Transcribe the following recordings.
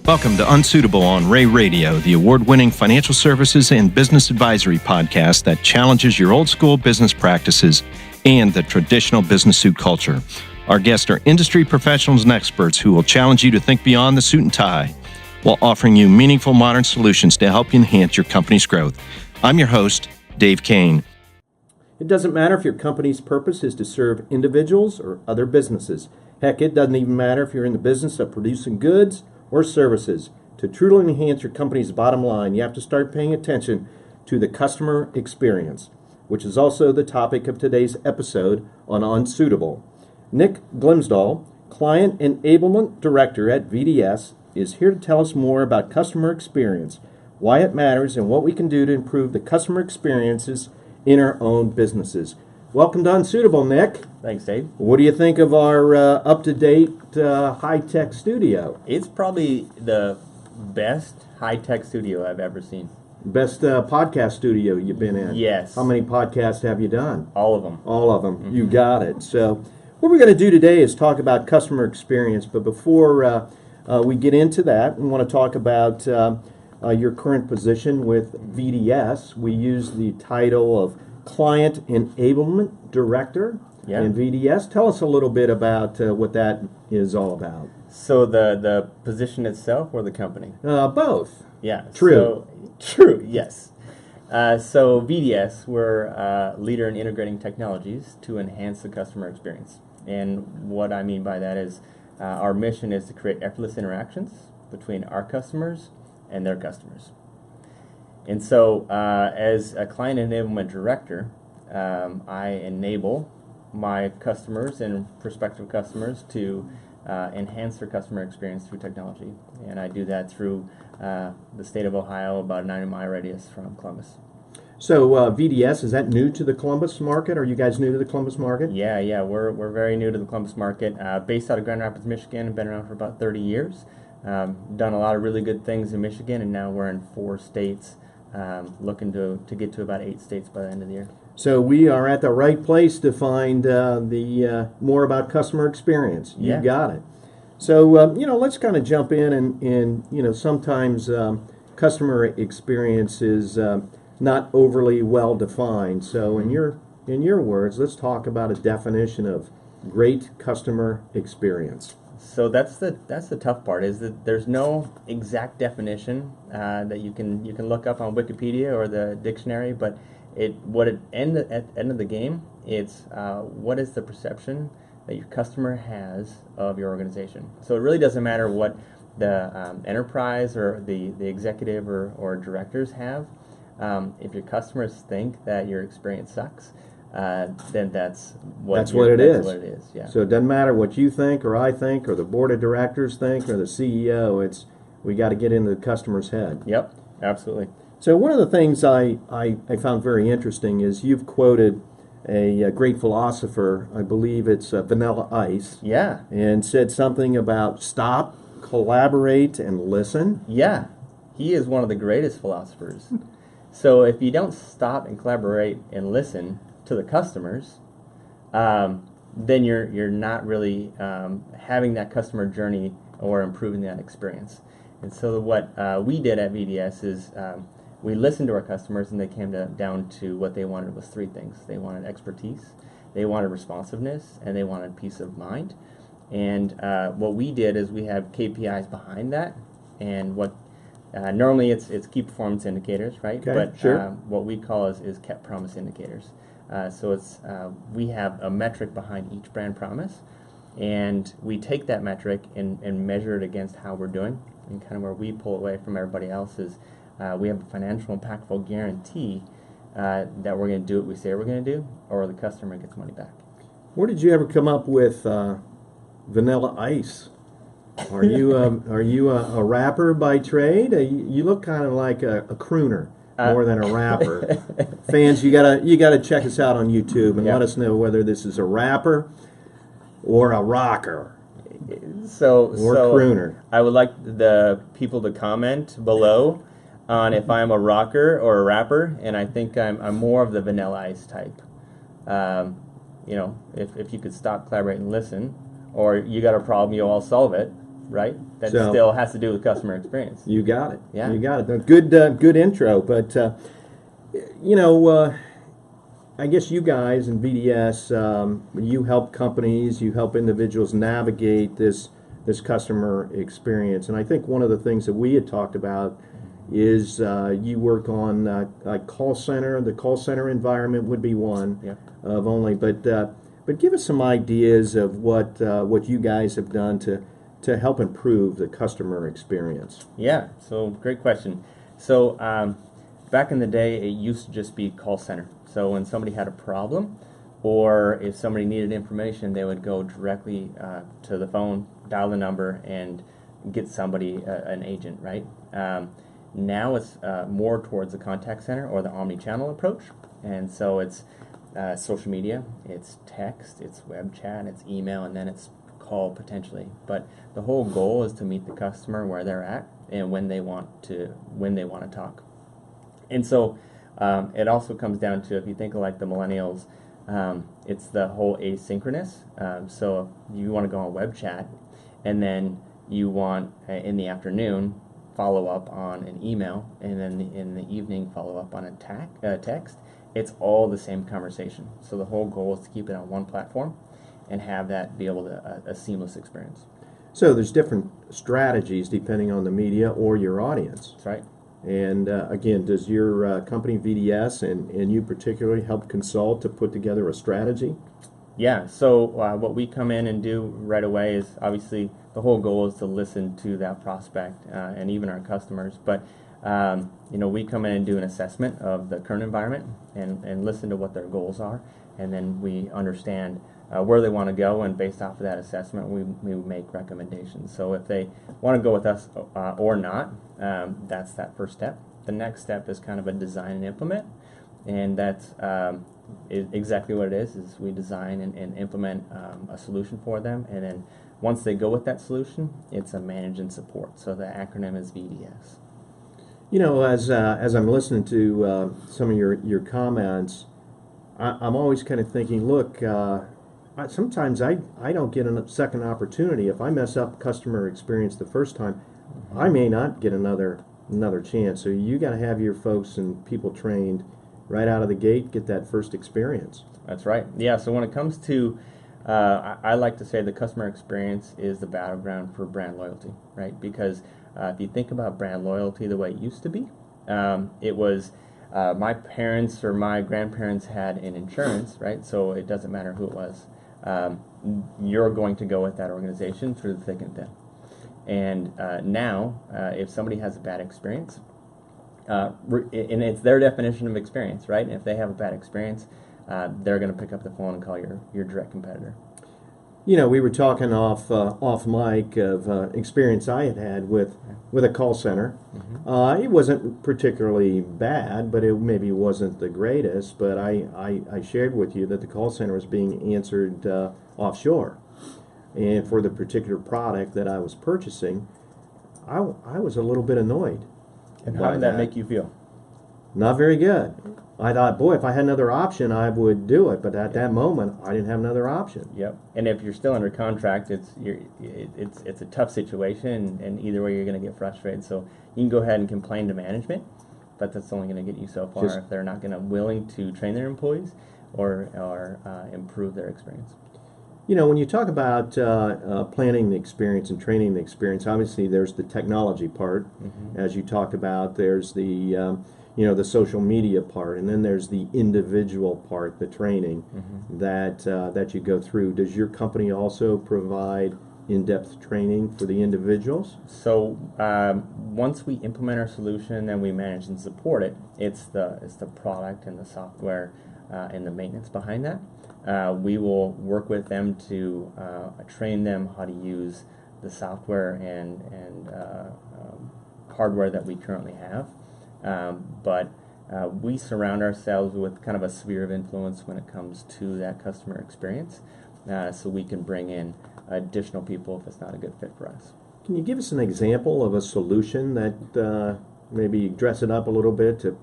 Welcome to Unsuitable on Ray Radio, the award-winning financial services and business advisory podcast that challenges your old-school business practices and the traditional business suit culture. Our guests are industry professionals and experts who will challenge you to think beyond the suit and tie while offering you meaningful modern solutions to help you enhance your company's growth. I'm your host, Dave Kane. It doesn't matter if your company's purpose is to serve individuals or other businesses. Heck, it doesn't even matter if you're in the business of producing goods or services. To truly enhance your company's bottom line, you have to start paying attention to the customer experience, which is also the topic of today's episode on Unsuitable. Nick Glimsdahl, Client Enablement Director at VDS, is here to tell us more about customer experience, why it matters, and what we can do to improve the customer experiences in our own businesses. Welcome to Unsuitable, Nick. Thanks, Dave. What do you think of our up-to-date high-tech studio? It's probably the best high-tech studio I've ever seen. Best podcast studio you've been in? Yes. How many podcasts have you done? All of them. All of them. Mm-hmm. You got it. So what we're going to do today is talk about customer experience. But before we get into that, we want to talk about your current position with VDS. We use the title of Client Enablement Director in VDS. Tell us a little bit about what that is all about. So the position itself or the company? Both. Yeah. True. True, yes. So VDS, we're a leader in integrating technologies to enhance the customer experience. And what I mean by that is our mission is to create effortless interactions between our customers and their customers. And so as a Client Enablement Director, I enable my customers and prospective customers to enhance their customer experience through technology. And I do that through the state of Ohio, about a 90-mile radius from Columbus. So VDS, is that new to the Columbus market? Are you guys new to the Columbus market? Yeah, we're very new to the Columbus market. Based out of Grand Rapids, Michigan, been around for about 30 years. Done a lot of really good things in Michigan, and now we're in 4 states, looking to get to about 8 states by the end of the year. So we are at the right place to find the more about customer experience. You got it. So let's kind of jump in and sometimes customer experience is not overly well defined. So in your words, let's talk about a definition of great customer experience. So that's the tough part, is that there's no exact definition that you can look up on Wikipedia or the dictionary, but at the end of the game, it's what is the perception that your customer has of your organization. So it really doesn't matter what the enterprise or the executive or directors have. If your customers think that your experience sucks, then that's what it is. Yeah. So it doesn't matter what you think or I think or the board of directors think or the CEO. We got to get into the customer's head. Yep, absolutely. So one of the things I found very interesting is you've quoted a great philosopher, I believe it's Vanilla Ice. Yeah. And said something about stop, collaborate, and listen. Yeah, he is one of the greatest philosophers. So if you don't stop and collaborate and listen to the customers, then you're not really having that customer journey or improving that experience. And so what we did at VDS is we listened to our customers, and they came down to what they wanted was 3 things. They wanted expertise, they wanted responsiveness, and they wanted peace of mind. And what we did is we have KPIs behind that, and what normally it's key performance indicators, right? Okay, but sure. What we call is kept promise indicators. So it's we have a metric behind each brand promise, and we take that metric and measure it against how we're doing. And kind of where we pull away from everybody else is we have a financial impactful guarantee that we're going to do what we say we're going to do, or the customer gets money back. Where did you ever come up with Vanilla Ice? Are you a rapper by trade? You look kind of like a crooner more than a rapper. Fans, you gotta check us out on YouTube and let us know whether this is a rapper or a rocker. So crooner. I would like the people to comment below on if I'm a rocker or a rapper, and I think I'm more of the Vanilla Ice type. If you could stop, collaborate, and listen, or you got a problem, you'll all solve it, right? That So- still has to do with customer experience. You got it. Yeah. You got it. Good intro. But I guess you guys in BDS, you help companies, you help individuals navigate this customer experience. And I think one of the things that we had talked about is you work on a call center. The call center environment would be one Yeah. of only. But give us some ideas of what you guys have done to help improve the customer experience. Yeah, so great question. So back in the day, it used to just be call center. So when somebody had a problem, or if somebody needed information, they would go directly to the phone, dial the number, and get somebody, an agent, right? Now it's more towards the contact center or the omni-channel approach. And so it's social media, it's text, it's web chat, it's email, and then it's call potentially. But the whole goal is to meet the customer where they're at and when they want to talk. And so it also comes down to, if you think of like the millennials, it's the whole asynchronous. So you want to go on web chat, and then you want in the afternoon follow up on an email, and then in the evening follow up on a text. It's all the same conversation. So the whole goal is to keep it on one platform and have that be able to a seamless experience. So there's different strategies depending on the media or your audience. That's right. And again, does your company VDS and you particularly help consult to put together a strategy? Yeah, so what we come in and do right away is, obviously the whole goal is to listen to that prospect and even our customers. But we come in and do an assessment of the current environment and listen to what their goals are, and then we understand where they want to go, and based off of that assessment, we make recommendations. So if they want to go with us or not, that's that first step. The next step is kind of a design and implement, and that's exactly what it is we design and implement a solution for them, and then once they go with that solution, it's a manage and support. So the acronym is VDS. As I'm listening to some of your comments, I'm always kind of thinking, look, sometimes I don't get a second opportunity. If I mess up customer experience the first time, I may not get another chance. So you got to have your folks and people trained right out of the gate, get that first experience. That's right. Yeah, so when it comes to, I like to say the customer experience is the battleground for brand loyalty, right? Because if you think about brand loyalty the way it used to be, it was my parents or my grandparents had an insurance, right? So it doesn't matter who it was. You're going to go with that organization through the thick and thin. And now, if somebody has a bad experience, and it's their definition of experience, right? And if they have a bad experience, they're going to pick up the phone and call your direct competitor. We were talking off mic of experience I had with a call center. It wasn't particularly bad, but it maybe wasn't the greatest. But I shared with you that the call center was being answered offshore, and for the particular product that I was purchasing, I was a little bit annoyed. And how did that make you feel? Not very good. I thought, boy, if I had another option, I would do it. But at that moment, I didn't have another option. Yep. And if you're still under contract, it's a tough situation, and either way, you're going to get frustrated. So you can go ahead and complain to management, but that's only going to get you so far if they're not going to willing to train their employees or improve their experience. When you talk about planning the experience and training the experience, obviously there's the technology part, as you talked about. There's the the social media part, and then there's the individual part, the training that you go through. Does your company also provide in-depth training for the individuals? So once we implement our solution and we manage and support it, it's the product and the software and the maintenance behind that. We will work with them to train them how to use the software and hardware that we currently have. But we surround ourselves with kind of a sphere of influence when it comes to that customer experience, so we can bring in additional people if it's not a good fit for us. Can you give us an example of a solution that maybe dress it up a little bit to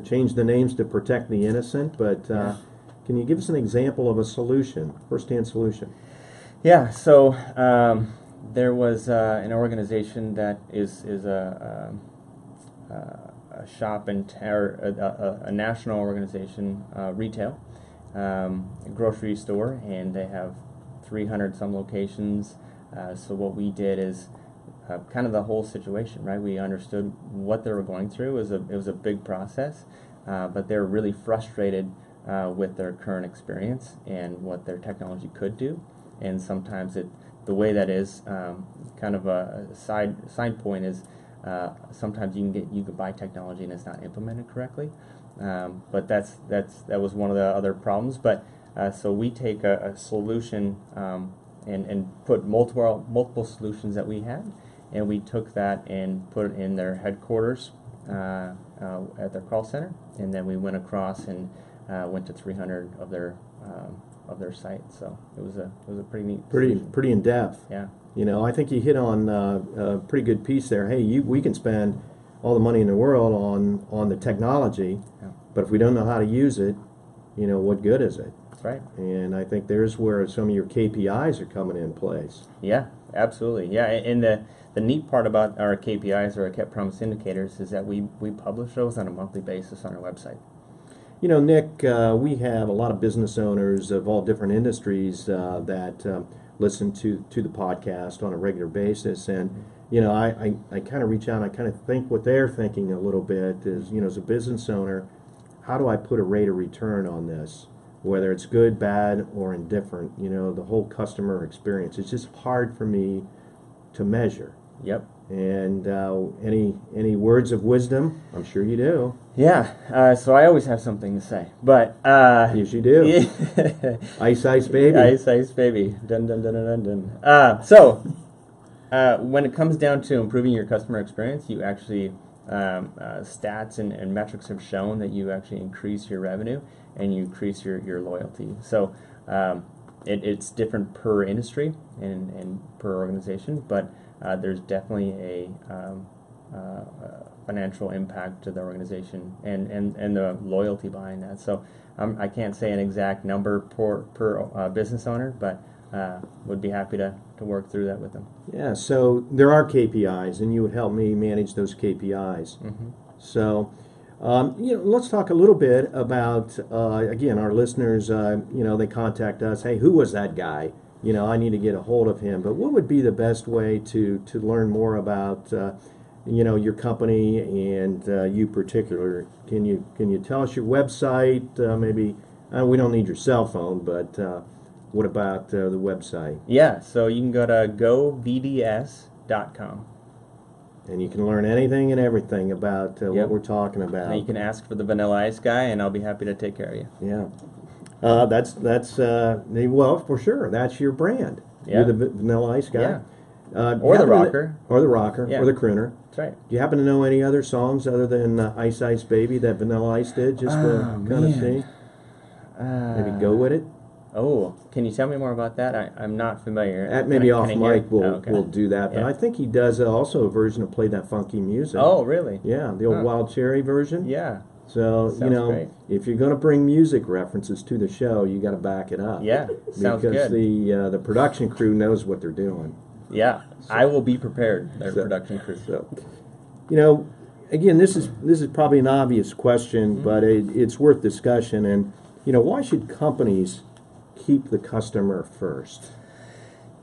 change the names to protect the innocent, but can you give us an example of a solution, first-hand solution? Yeah, so There was an organization that is a shop in a national organization, retail, a grocery store, and they have 300 some locations. So what we did is kind of the whole situation, right? We understood what they were going through. It was a big process, but they were really frustrated with their current experience and what their technology could do. And sometimes the way that is, kind of a side point is, sometimes you can buy technology and it's not implemented correctly. But that was one of the other problems. But so we take a solution and put multiple solutions that we had, and we took that and put it in their headquarters at their call center, and then we went across and went to 300 of their sites. So it was a pretty neat solution. Pretty in depth. Yeah. I think you hit on a pretty good piece there. Hey, we can spend all the money in the world on the technology, Yeah. but if we don't know how to use it, what good is it? That's right. And I think there's where some of your KPIs are coming in place. Yeah, absolutely. Yeah, and the neat part about our KPIs, or our kept promise indicators, is that we publish those on a monthly basis on our website. Nick, we have a lot of business owners of all different industries that listen to the podcast on a regular basis, and I kind of reach out and I kind of think what they're thinking a little bit is, as a business owner, how do I put a rate of return on this, whether it's good, bad, or indifferent? The whole customer experience. It's just hard for me to measure. Yep. And any words of wisdom? I'm sure you do. Yeah, so I always have something to say, but Yes, you do. Yeah. Ice, ice, baby. Ice, baby. Dun dun dun dun dun. So when it comes down to improving your customer experience, you actually stats and metrics have shown that you actually increase your revenue and you increase your loyalty. So it's different per industry and per organization, but there's definitely a financial impact to the organization and the loyalty behind that. So I can't say an exact number per business owner, but would be happy to work through that with them. Yeah, so there are KPIs, and you would help me manage those KPIs. Mm-hmm. So, let's talk a little bit about, again, our listeners, they contact us, hey, who was that guy? I need to get a hold of him. But what would be the best way to learn more about, your company and you particular? Can you tell us your website? Maybe, we don't need your cell phone, but what about the website? Yeah, so you can go to govds.com. And you can learn anything and everything about what we're talking about. And you can ask for the Vanilla Ice guy, and I'll be happy to take care of you. Yeah. That's well, for sure. That's your brand. Yeah. You're the Vanilla Ice guy. Yeah. Do Or you the happen to- rocker. Or the rocker. Yeah. Or the crooner. That's right. Do you happen to know any other songs other than Ice Ice Baby that Vanilla Ice did? Just to kind of see? Maybe go with it? Oh, can you tell me more about that? I'm not familiar. Maybe Can off I hear? mic we'll Oh, okay. we'll do that. But Yeah. I think he does also a version of Play That Funky Music. Oh, really? Yeah, the old Huh. Wild Cherry version. Yeah. So, Sounds great. if you're going to bring music references to the show, you got to back it up. Yeah, sounds because good. the production crew knows what they're doing. Yeah, I will be prepared, their So- production crew. So, again, this is probably an obvious question, Mm-hmm. but it's worth discussion. And why should companies keep the customer first?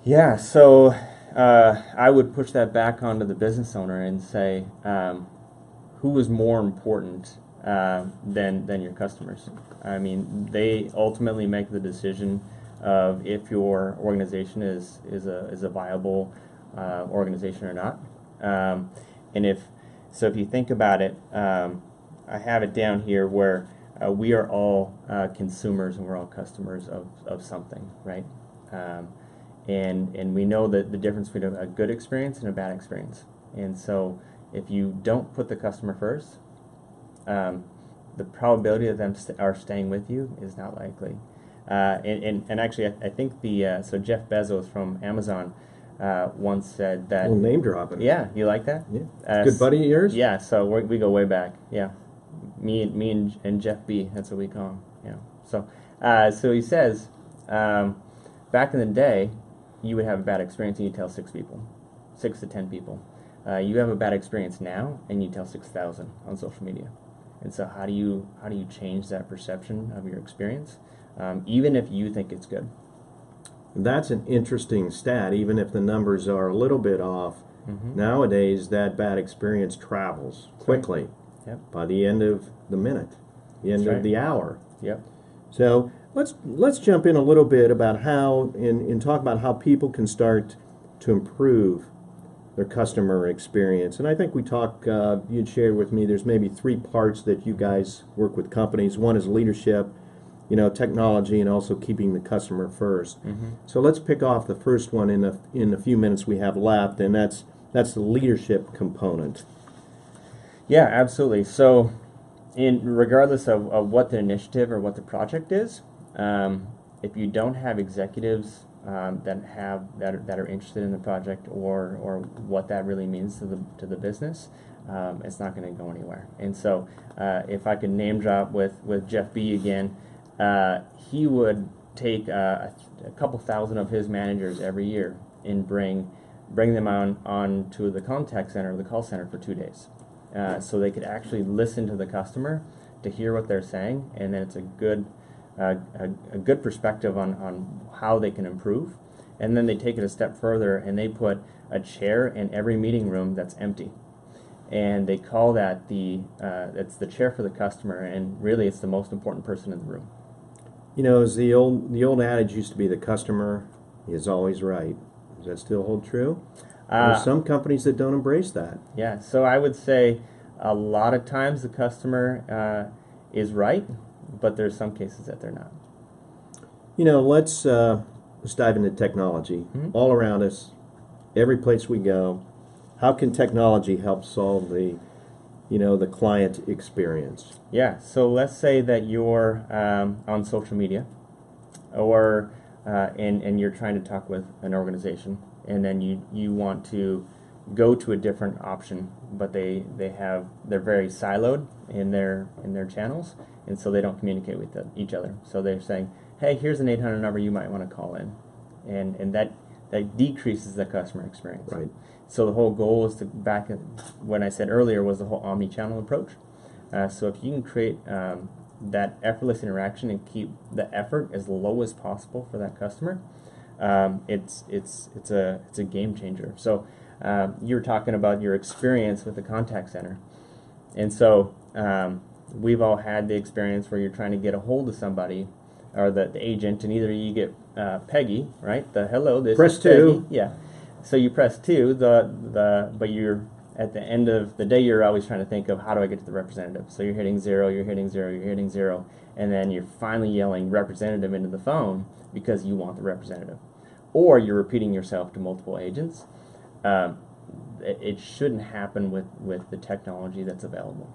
Yeah, so I would push that back onto the business owner and say, who is more important than your customers? I mean, they ultimately make the decision of if your organization is a viable organization or not. And if you think about it, I have it down here where we are all consumers and we're all customers of something, right? And we know that the difference between a good experience and a bad experience. And so if you don't put the customer first, the probability of them are staying with you is not likely. And actually, I think so Jeff Bezos from Amazon once said that. Well, name dropping. Yeah, you like that? Yeah. Good buddy of yours? Yeah, so we go way back. Yeah, me and Jeff B. That's what we call him. Yeah. So he says, back in the day, you would have a bad experience and you tell 6 to 10 people. You have a bad experience now and you tell 6,000 on social media. And so how do you change that perception of your experience, even if you think it's good? That's an interesting stat, even if the numbers are a little bit off. Mm-hmm. Nowadays, that bad experience travels quickly. Yep. By the end of the minute, the end of the hour. Yep. So let's jump in a little bit about how, and talk about how people can start to improve their customer experience. And I think we talked, you'd shared with me, there's maybe 3 parts that you guys work with companies. One is leadership, technology, and also keeping the customer first. Mm-hmm. So let's pick off the first one in the few minutes we have left, and that's the leadership component. Yeah, absolutely. So, regardless of what the initiative or what the project is, if you don't have executives that are interested in the project or what that really means to the business, it's not going to go anywhere. And so, if I could name drop with Jeff B again, he would take a couple thousand of his managers every year and bring them on to the contact center or the call center for 2 days, so they could actually listen to the customer to hear what they're saying, and then it's a good perspective on how they can improve. And then they take it a step further and they put a chair in every meeting room that's empty, and they call that it's the chair for the customer, and really it's the most important person in the room. As the old adage used to be, the customer is always right. Does that still hold true? There are some companies that don't embrace that. Yeah, so I would say a lot of times the customer is right, but there's some cases that they're not. Let's dive into technology. Mm-hmm. All around us, every place we go, how can technology help solve the client experience? Yeah, so let's say that you're on social media, or and you're trying to talk with an organization, and then you want to go to a different option, but they're very siloed in their channels, and so they don't communicate with each other. So they're saying, hey, here's an 800 number you might want to call in, and that decreases the customer experience. Right. So the whole goal is when I said earlier, was the whole omni-channel approach. So if you can create that effortless interaction and keep the effort as low as possible for that customer, it's a game changer. So you were talking about your experience with the contact center, and so we've all had the experience where you're trying to get a hold of somebody or the agent, and either you get Peggy, right? The hello, this press is Peggy. 2. Yeah. So you press 2. But you're at the end of the day, you're always trying to think of how do I get to the representative. So you're hitting 0, you're hitting 0, you're hitting 0, and then you're finally yelling representative into the phone because you want the representative, or you're repeating yourself to multiple agents. It shouldn't happen with the technology that's available.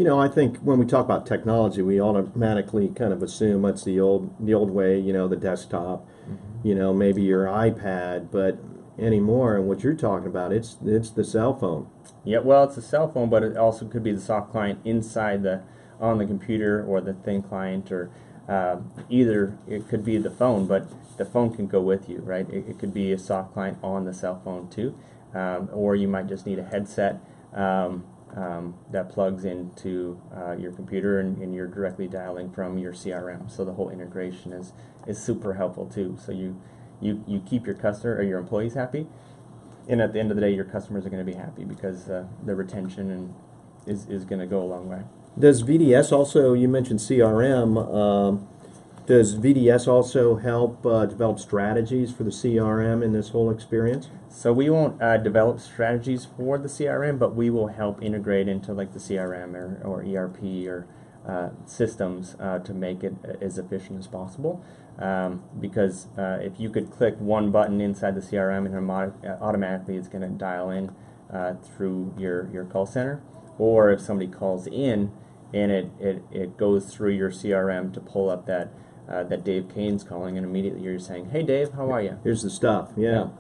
I think when we talk about technology, we automatically kind of assume it's the old way, the desktop, Mm-hmm. Maybe your iPad, but anymore, and what you're talking about, it's the cell phone. Yeah, well, it's a cell phone, but it also could be the soft client inside on the computer, or the thin client, or either it could be the phone, but the phone can go with you, right? It could be a soft client on the cell phone too, or you might just need a headset that plugs into your computer, and you're directly dialing from your CRM. So the whole integration is super helpful too. So you keep your customer or your employees happy, and at the end of the day, your customers are going to be happy because the retention is going to go a long way. Does VDS also, you mentioned CRM, does VDS also help develop strategies for the CRM in this whole experience? So we won't develop strategies for the CRM, but we will help integrate into like the CRM or ERP or systems to make it as efficient as possible. Because if you could click one button inside the CRM and automatically it's going to dial in through your call center, or if somebody calls in and it goes through your CRM to pull up that Dave Kane's calling, and immediately you're saying, hey Dave, how are you? Here's the stuff, yeah.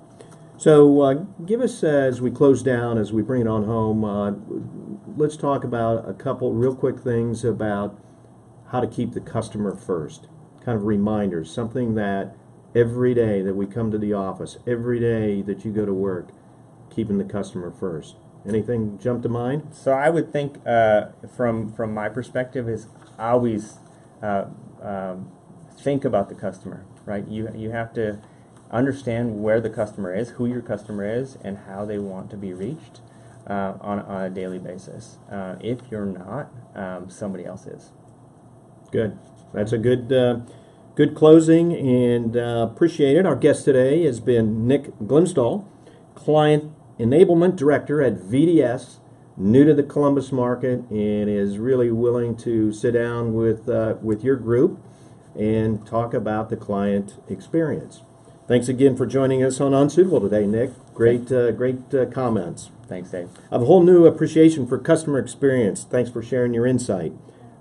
So give us, as we close down, as we bring it on home, let's talk about a couple real quick things about how to keep the customer first. Kind of reminders, something that every day that we come to the office, every day that you go to work, keeping the customer first? Anything jump to mind? So I would think, from my perspective, is always think about the customer, right? You have to understand where the customer is, who your customer is, and how they want to be reached on a daily basis. If you're not, somebody else is. Good. That's a good closing, and appreciate it. Our guest today has been Nick Glimsdahl, Client Enablement Director at VDS, new to the Columbus market, and is really willing to sit down with your group and talk about the client experience. Thanks again for joining us on Unsuitable today, Nick. Great comments. Thanks, Dave. I have a whole new appreciation for customer experience. Thanks for sharing your insight.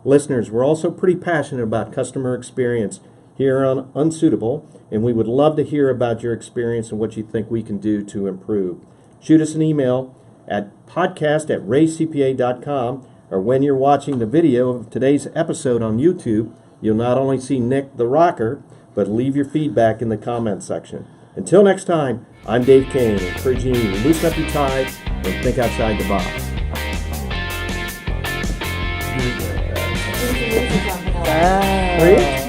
Listeners, we're also pretty passionate about customer experience here on Unsuitable, and we would love to hear about your experience and what you think we can do to improve. Shoot us an email at podcast@raycpa.com, or when you're watching the video of today's episode on YouTube, you'll not only see Nick the Rocker, but leave your feedback in the comment section. Until next time, I'm Dave Kane, encouraging you to loosen up your tie and think outside the box. Really?